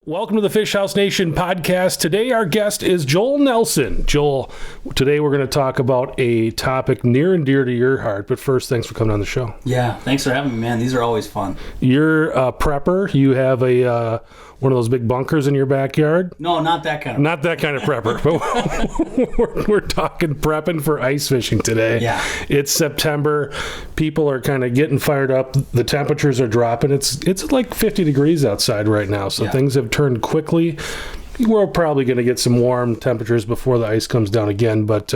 Welcome to the Fish House Nation podcast. Today our guest is Joel Nelson. Joel, today we're going to talk about a topic near and dear to your heart, but first, thanks for coming on the show. Yeah, thanks for having me, man. These are always fun. You're a prepper. You have one of those big bunkers in your backyard. No, not that kind of. Not that kind of prepper, but we're talking prepping for ice fishing today. Yeah. It's September. People are kind of getting fired up. The temperatures are dropping. It's like 50 degrees outside right now, so things have turned quickly. We're probably going to get some warm temperatures before the ice comes down again, but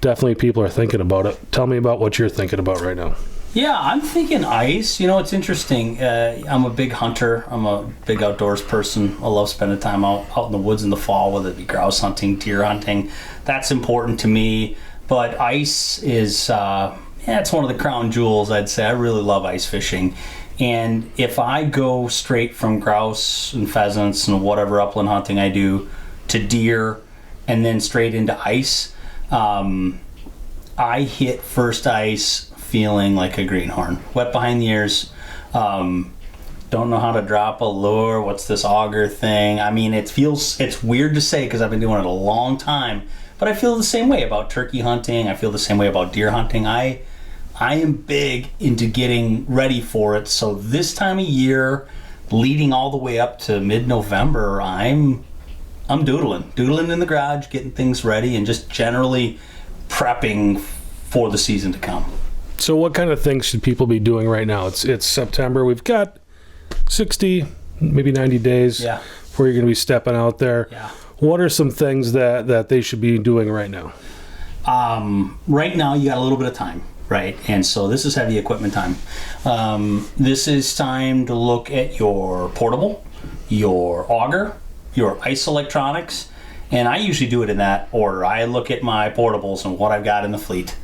definitely people are thinking about it. Tell me about what you're thinking about right now. Yeah, I'm thinking ice. You know, it's interesting. I'm a big hunter. I'm a big outdoors person. I love spending time out in the woods in the fall, whether it be grouse hunting, deer hunting. That's important to me. But ice is, it's one of the crown jewels, I'd say. I really love ice fishing. And if I go straight from grouse and pheasants and whatever upland hunting I do to deer and then straight into ice, I hit first ice feeling like a greenhorn, wet behind the ears. Don't know how to drop a lure. What's this auger thing? I mean, it's weird to say because I've been doing it a long time, but I feel the same way about turkey hunting. I feel the same way about deer hunting. I am big into getting ready for it. So this time of year, leading all the way up to mid-November, I'm doodling in the garage, getting things ready, and just generally prepping for the season to come. So what kind of things should people be doing right now? It's September. We've got 60, maybe 90 days before you're going to be stepping out there. Yeah. What are some things that they should be doing right now? Right now, you got a little bit of time, right? And so this is heavy equipment time. This is time to look at your portable, your auger, your ice electronics, and I usually do it in that order. I look at my portables and what I've got in the fleet.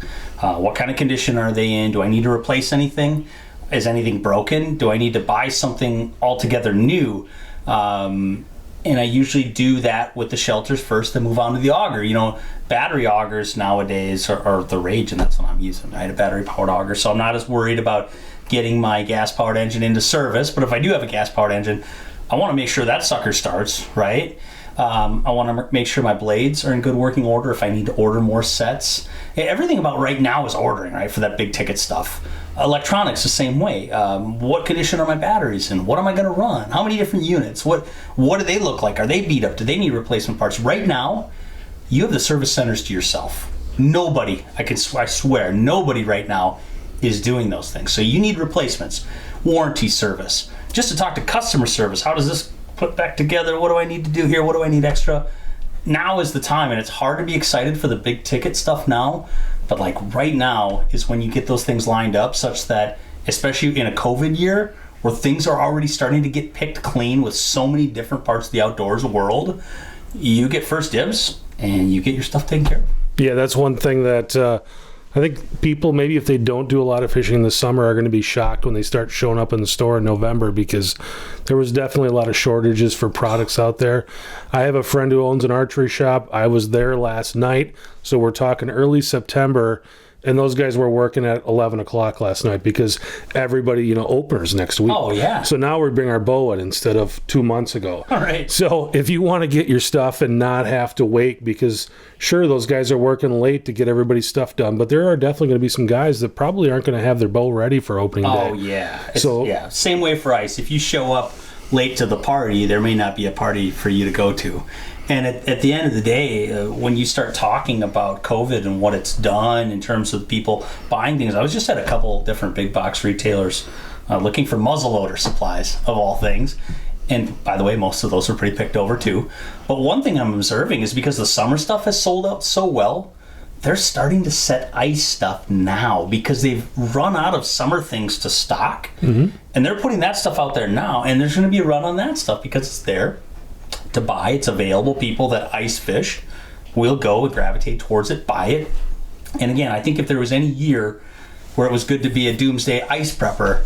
What kind of condition are they in? Do I need to replace anything? Is anything broken? Do I need to buy something altogether new? And I usually do that with the shelters first, then move on to the auger. You know, battery augers nowadays are the rage, and that's what I'm using. I had a battery-powered auger, so I'm not as worried about getting my gas-powered engine into service. But if I do have a gas-powered engine, I want to make sure that sucker starts, right? I want to make sure my blades are in good working order if I need to order more sets. Everything about right now is ordering, right, for that big ticket stuff. Electronics, the same way. What condition are my batteries in? What am I going to run? How many different units? What do they look like? Are they beat up? Do they need replacement parts? Right now, you have the service centers to yourself. Nobody, I swear, nobody right now is doing those things. So you need replacements, warranty service. Just to talk to customer service, how does this put back together? What do I need to do here? What do I need extra? Now is the time, and it's hard to be excited for the big ticket stuff now, but like right now is when you get those things lined up such that, especially in a COVID year where things are already starting to get picked clean with so many different parts of the outdoors world, you get first dibs and you get your stuff taken care of. Yeah, that's one thing that I think people, maybe if they don't do a lot of fishing in the summer, are going to be shocked when they start showing up in the store in November, because there was definitely a lot of shortages for products out there. I have a friend who owns an archery shop. I was there last night, so we're talking early September, and those guys were working at 11 o'clock last night because everybody, openers next week. Oh, yeah. So now we bring our bow in instead of 2 months ago. All right. So if you want to get your stuff and not have to wait, because sure, those guys are working late to get everybody's stuff done, but there are definitely going to be some guys that probably aren't going to have their bow ready for opening day. Oh, yeah. Same way for ice. If you show up late to the party, there may not be a party for you to go to. And at the end of the day, when you start talking about COVID and what it's done in terms of people buying things, I was just at a couple different big box retailers looking for muzzleloader supplies, of all things. And by the way, most of those are pretty picked over too. But one thing I'm observing is because the summer stuff has sold out so well, they're starting to set ice stuff now because they've run out of summer things to stock. Mm-hmm. And they're putting that stuff out there now. And there's going to be a run on that stuff because it's there to buy. It's available. People that ice fish will go and gravitate towards it, buy it. And again, I think if there was any year where it was good to be a doomsday ice prepper,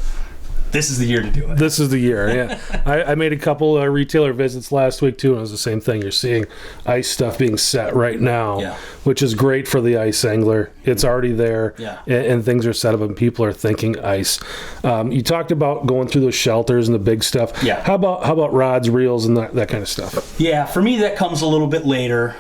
this is the year to do it. This is the year, yeah. I made a couple retailer visits last week too, and it was the same thing. You're seeing ice stuff being set right now, which is great for the ice angler. It's already there, and things are set up, and people are thinking ice. You talked about going through those shelters and the big stuff. Yeah. How about rods, reels, and that kind of stuff? Yeah, for me that comes a little bit later.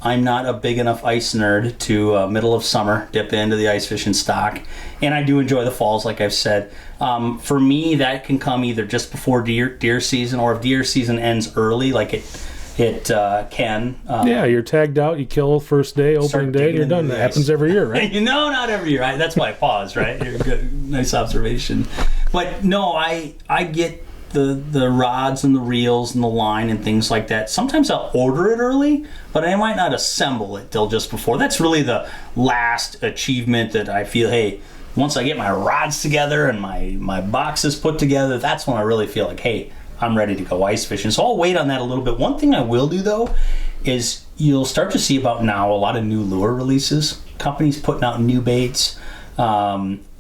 I'm not a big enough ice nerd to middle of summer dip into the ice fishing stock, and I do enjoy the falls, like I've said. For me, that can come either just before deer season, or if deer season ends early, like it can. Yeah, you're tagged out, you kill first day, opening day, and you're done. That happens every year, right? No, not every year. That's why I paused, right? You're good. Nice observation. But no, I get the rods and the reels and the line and things like that. Sometimes I'll order it early, but I might not assemble it till just before. That's really the last achievement that I feel, hey, once I get my rods together and my boxes put together, that's when I really feel like, hey, I'm ready to go ice fishing. So I'll wait on that a little bit. One thing I will do though is you'll start to see about now a lot of new lure releases, companies putting out new baits.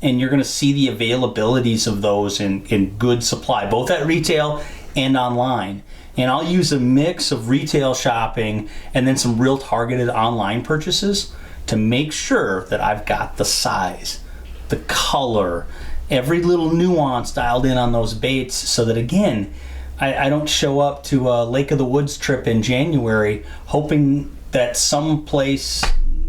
And you're going to see the availabilities of those in good supply, both at retail and online. And I'll use a mix of retail shopping and then some real targeted online purchases to make sure that I've got the size, the color, every little nuance dialed in on those baits, so that again, I don't show up to a Lake of the Woods trip in January hoping that some place,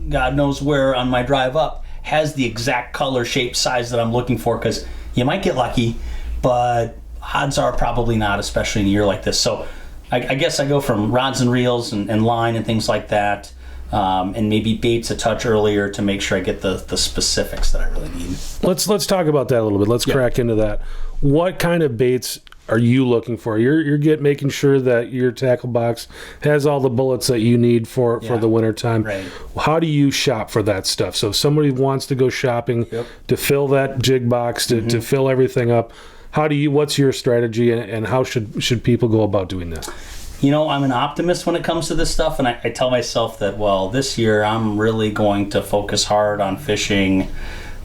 God knows where, on my drive up has the exact color, shape, size that I'm looking for, because you might get lucky, but odds are probably not, especially in a year like this. So I guess I go from rods and reels and line and things like that, and maybe baits a touch earlier to make sure I get the specifics that I really need. Let's talk about that a little bit. Let's crack into that. What kind of baits are you looking for? You're making sure that your tackle box has all the bullets that you need for the winter time. Right. How do you shop for that stuff? So if somebody wants to go shopping to fill that jig box, to fill everything up, what's your strategy, and how should people go about doing that? You know, I'm an optimist when it comes to this stuff, and I tell myself that, well, this year I'm really going to focus hard on fishing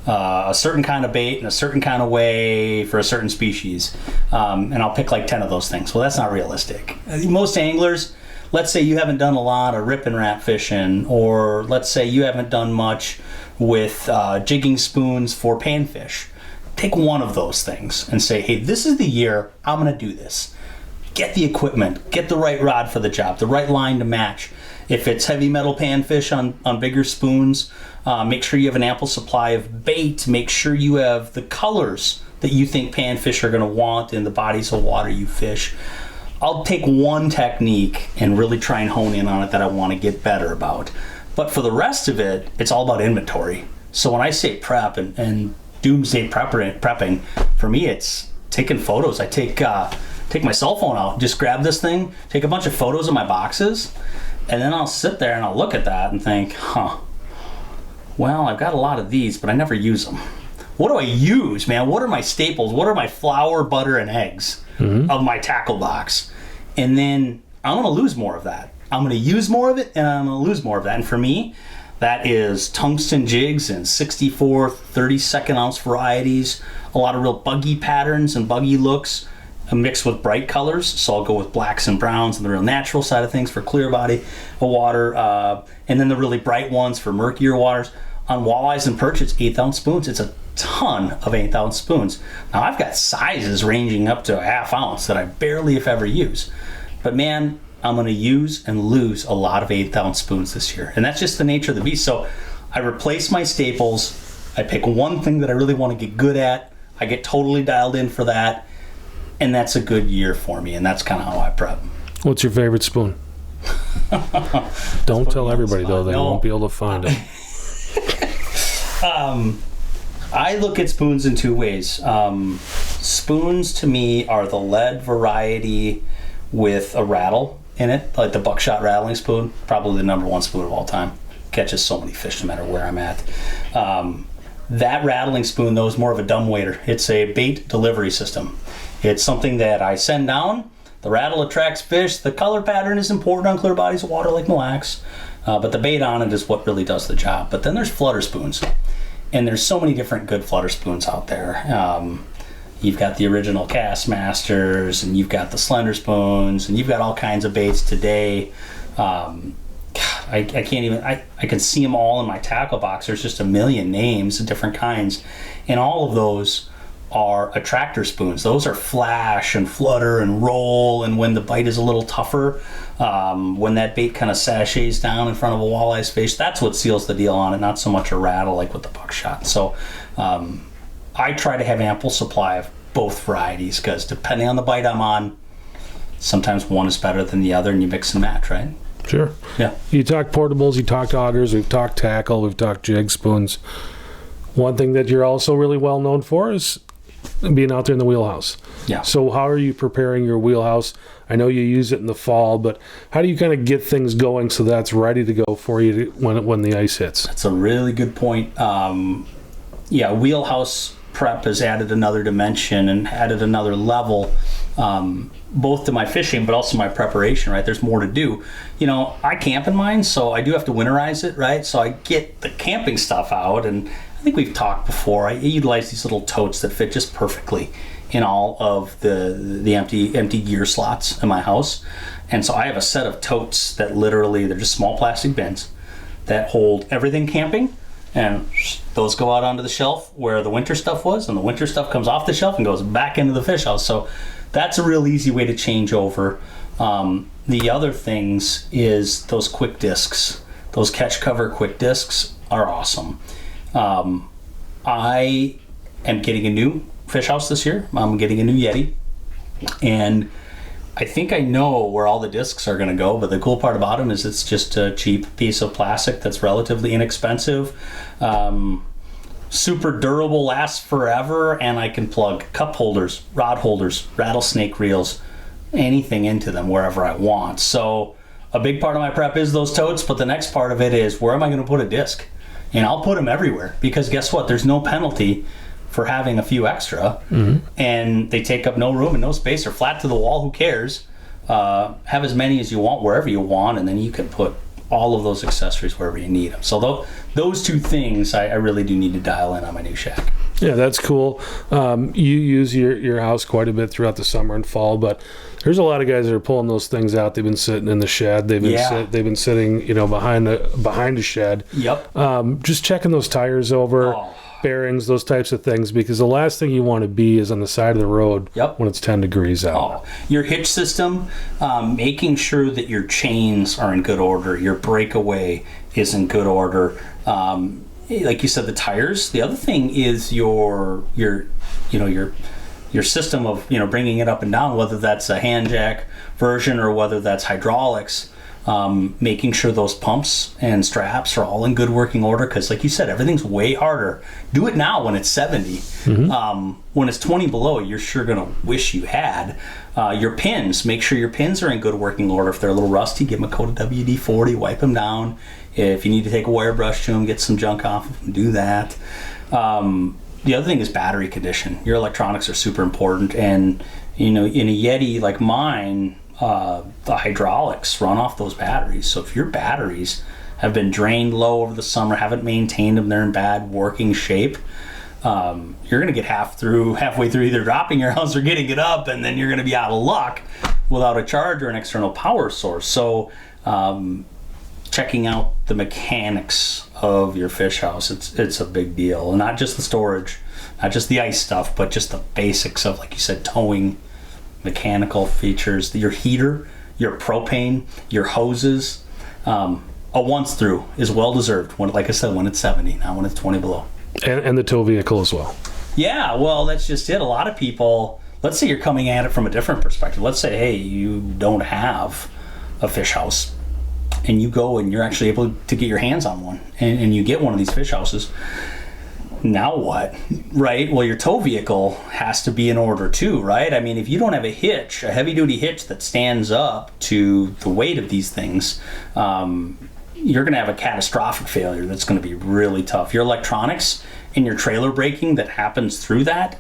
a certain kind of bait in a certain kind of way for a certain species, and I'll pick like 10 of those things. Well, that's not realistic. Most anglers, let's say you haven't done a lot of rip and wrap fishing, or let's say you haven't done much with jigging spoons for panfish. Take one of those things and say, hey, this is the year I'm going to do this. Get the equipment, get the right rod for the job, the right line to match. If it's heavy metal panfish on bigger spoons, make sure you have an ample supply of bait. Make sure you have the colors that you think panfish are going to want in the bodies of water you fish. I'll take one technique and really try and hone in on it that I want to get better about. But for the rest of it, it's all about inventory. So when I say prep and doomsday prepping, for me it's taking photos. I take my cell phone out, just grab this thing, take a bunch of photos of my boxes, and then I'll sit there and I'll look at that and think, well, I've got a lot of these, but I never use them. What do I use, man? What are my staples? What are my flour, butter, and eggs of my tackle box? And then I'm going to lose more of that. I'm going to use more of it, and I'm going to lose more of that. And for me, that is tungsten jigs and 64 32nd ounce varieties, a lot of real buggy patterns and buggy looks, mixed with bright colors. So I'll go with blacks and browns and the real natural side of things for clear body of water, and then the really bright ones for murkier waters. On walleyes and perch, it's 1/8 ounce spoons. It's a ton of 1/8 ounce spoons. Now I've got sizes ranging up to 1/2 ounce that I barely, if ever, use. But man, I'm going to use and lose a lot of 1/8 ounce spoons this year. And that's just the nature of the beast. So I replace my staples. I pick one thing that I really want to get good at. I get totally dialed in for that. And that's a good year for me. And that's kind of how I prep. What's your favorite spoon? Don't tell everybody, though. They won't be able to find it. I look at spoons in two ways. Spoons to me are the lead variety with a rattle in it, like the buckshot rattling spoon, probably the #1 spoon of all time. Catches so many fish no matter where I'm at. That rattling spoon, though, is more of a dumbwaiter. It's a bait delivery system. It's something that I send down. The rattle attracts fish. The color pattern is important on clear bodies of water like Mille Lacs, but the bait on it is what really does the job. But then there's flutter spoons, and there's so many different good flutter spoons out there. you've got the original Castmasters, and you've got the Slender Spoons, and you've got all kinds of baits today. I can't even, I can see them all in my tackle box. There's just a million names of different kinds, and all of those are attractor spoons. Those are flash and flutter and roll, and when the bite is a little tougher, when that bait kind of sachets down in front of a walleye's fish, that's what seals the deal on it, not so much a rattle like with the buckshot. So I try to have ample supply of both varieties, because depending on the bite I'm on, sometimes one is better than the other, and you mix and match, right? Sure. Yeah. You talked portables, you talked augers, we've talked tackle, we've talked jig spoons. One thing that you're also really well known for is being out there in the wheelhouse. Yeah. So how are you preparing your wheelhouse? I know you use it in the fall, but how do you kind of get things going so that's ready to go for you when the ice hits? That's a really good point. Wheelhouse Prep has added another dimension and added another level, both to my fishing but also my preparation, right? There's more to do. I camp in mine, so I do have to winterize it, right? So I get the camping stuff out, and I think we've talked before, I utilize these little totes that fit just perfectly in all of the empty gear slots in my house. And so I have a set of totes that literally, they're just small plastic bins that hold everything camping, and those go out onto the shelf where the winter stuff was, and the winter stuff comes off the shelf and goes back into the fish house. So that's a real easy way to change over. The other things is those quick discs. Those catch cover quick discs are awesome. I am getting a new fish house this year. I'm getting a new Yeti, and I think I know where all the discs are going to go, but the cool part about them is it's just a cheap piece of plastic that's relatively inexpensive, super durable, lasts forever, and I can plug cup holders, rod holders, rattlesnake reels, anything into them wherever I want. So a big part of my prep is those totes, but the next part of it is, where am I going to put a disc? And I'll put them everywhere, because guess what? There's no penalty for having a few extra, and they take up no room and no space. They're flat to the wall. Who cares? Have as many as you want wherever you want, and then you can put all of those accessories wherever you need them. So those two things I really do need to dial in on my new shack. Yeah, that's cool. You use your house quite a bit throughout the summer and fall, but there's a lot of guys that are pulling those things out. They've been sitting in the shed. They've been sitting, behind a shed. Yep. Just checking those tires over. Bearings, those types of things, because the last thing you want to be is on the side of the road when it's 10 degrees out. Your hitch system, making sure that your chains are in good order, your breakaway is in good order. Like you said, the tires. The other thing is your system of bringing it up and down, whether that's a hand jack version or whether that's hydraulics. Making sure those pumps and straps are all in good working order, because like you said, everything's way harder. Do it now when it's 70. When it's 20 below, you're sure going to wish you had. Your pins, make sure your pins are in good working order. If they're a little rusty, give them a coat of WD-40, wipe them down. If you need to take a wire brush to them, get some junk off of them, do that. The other thing is battery condition. Your electronics are super important, and in a Yeti like mine, the hydraulics run off those batteries. So if your batteries have been drained low over the summer, haven't maintained them, they're in bad working shape, you're going to get halfway through either dropping your house or getting it up, and then you're going to be out of luck without a charge or an external power source. So checking out the mechanics of your fish house, it's a big deal. And not just the storage, not just the ice stuff, but just the basics of, like you said, towing, mechanical features, your heater, your propane, your hoses. A once through is well deserved, like I said, when it's 70, not when it's 20 below. And the tow vehicle as well. Yeah, well, that's just it. A lot of people, let's say you're coming at it from a different perspective. Let's say, hey, you don't have a fish house, and you go and you're actually able to get your hands on one, and you get one of these fish houses. Now what, right? Well, your tow vehicle has to be in order too, right? I mean, if you don't have a hitch, a heavy-duty hitch that stands up to the weight of these things, you're going to have a catastrophic failure that's going to be really tough. Your electronics and your trailer braking that happens through that,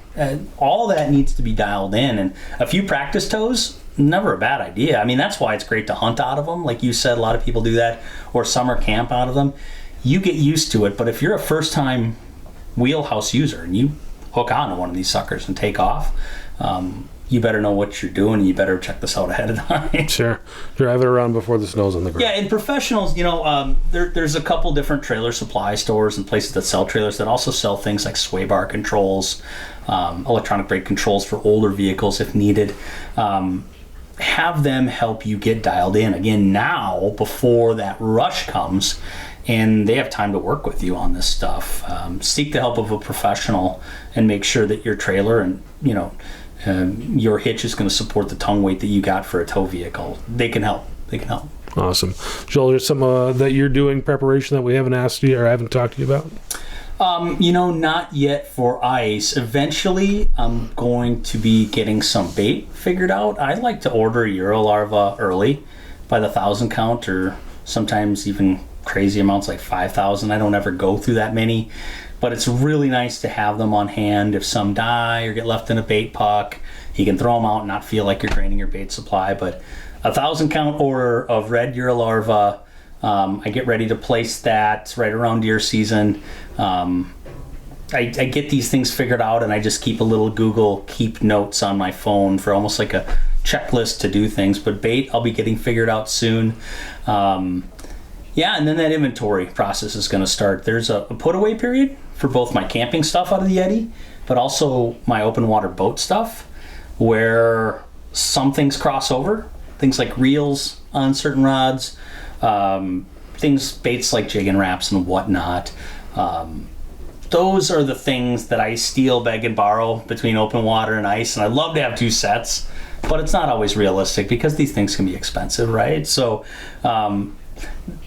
all that needs to be dialed in. And a few practice tows, never a bad idea. I mean, that's why it's great to hunt out of them. Like you said, a lot of people do that, or summer camp out of them. You get used to it, but if you're a first-time wheelhouse user and you hook onto one of these suckers and take off, you better know what you're doing, and you better check this out ahead of time. Sure. Drive it around before the snow's on the ground. Yeah, and professionals, there's a couple different trailer supply stores and places that sell trailers that also sell things like sway bar controls, electronic brake controls for older vehicles if needed. Have them help you get dialed in again now before that rush comes, and they have time to work with you on this stuff. Seek the help of a professional and make sure that your trailer and your hitch is going to support the tongue weight that you got for a tow vehicle. They can help. Awesome. Joel, there's some that you're doing preparation that we haven't asked you or haven't talked to you about? Not yet for ice. Eventually, I'm going to be getting some bait figured out. I like to order Eurolarva early by the 1,000 count, or sometimes even crazy amounts like 5,000. I don't ever go through that many, but it's really nice to have them on hand. If some die or get left in a bait puck, you can throw them out and not feel like you're draining your bait supply. But 1,000 count order of red Eurolarva. I get ready to place that right around deer season. I get these things figured out, and I just keep a little Google keep notes on my phone for almost like a checklist to do things. But bait, I'll be getting figured out soon. And then that inventory process is going to start. There's a put away period for both my camping stuff out of the Yeti, but also my open water boat stuff, where some things cross over. Things like reels on certain rods, baits like jig and wraps and whatnot. Those are the things that I steal, beg, and borrow between open water and ice. And I'd love to have 2 sets, but it's not always realistic because these things can be expensive, right? So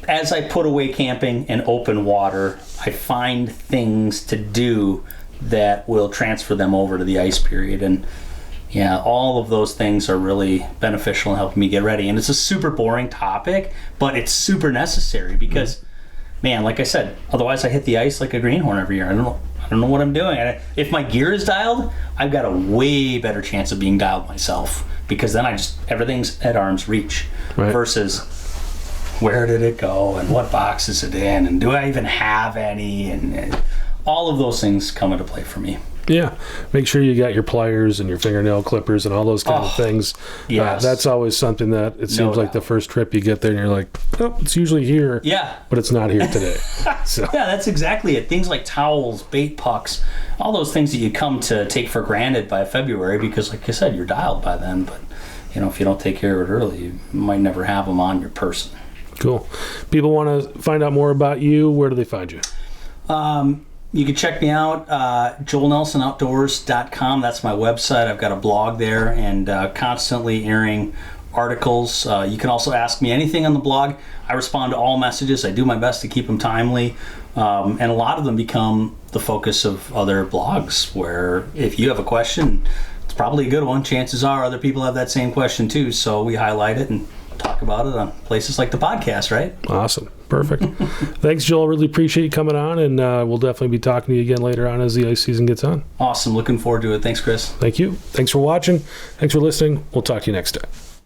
as I put away camping and open water, I find things to do that will transfer them over to the ice period. And yeah, all of those things are really beneficial in helping me get ready. And it's a super boring topic, but it's super necessary because, man, like I said, otherwise I hit the ice like a greenhorn every year. I don't know what I'm doing. If my gear is dialed, I've got a way better chance of being dialed myself, because then everything's at arm's reach, right, versus where did it go and what box is it in and do I even have any, and all of those things come into play for me. Yeah, make sure you got your pliers and your fingernail clippers and all those kind of things. Yes. That's always something that it seems like the first trip you get there and you're like, oh, it's usually here. Yeah. But it's not here today. So. Yeah, that's exactly it. Things like towels, bait pucks, all those things that you come to take for granted by February because, like I said, you're dialed by then. But, if you don't take care of it early, you might never have them on your person. Cool. People want to find out more about you. Where do they find you? You can check me out, joelnelsonoutdoors.com. That's my website. I've got a blog there and constantly airing articles. You can also ask me anything on the blog. I respond to all messages. I do my best to keep them timely. And a lot of them become the focus of other blogs, where if you have a question, it's probably a good one. Chances are other people have that same question too. So we highlight it and talk about it on places like the podcast, right? Awesome. Perfect. Thanks, Joel. Really appreciate you coming on, and we'll definitely be talking to you again later on as the ice season gets on. Awesome. Looking forward to it. Thanks, Chris. Thank you. Thanks for watching. Thanks for listening. We'll talk to you next time.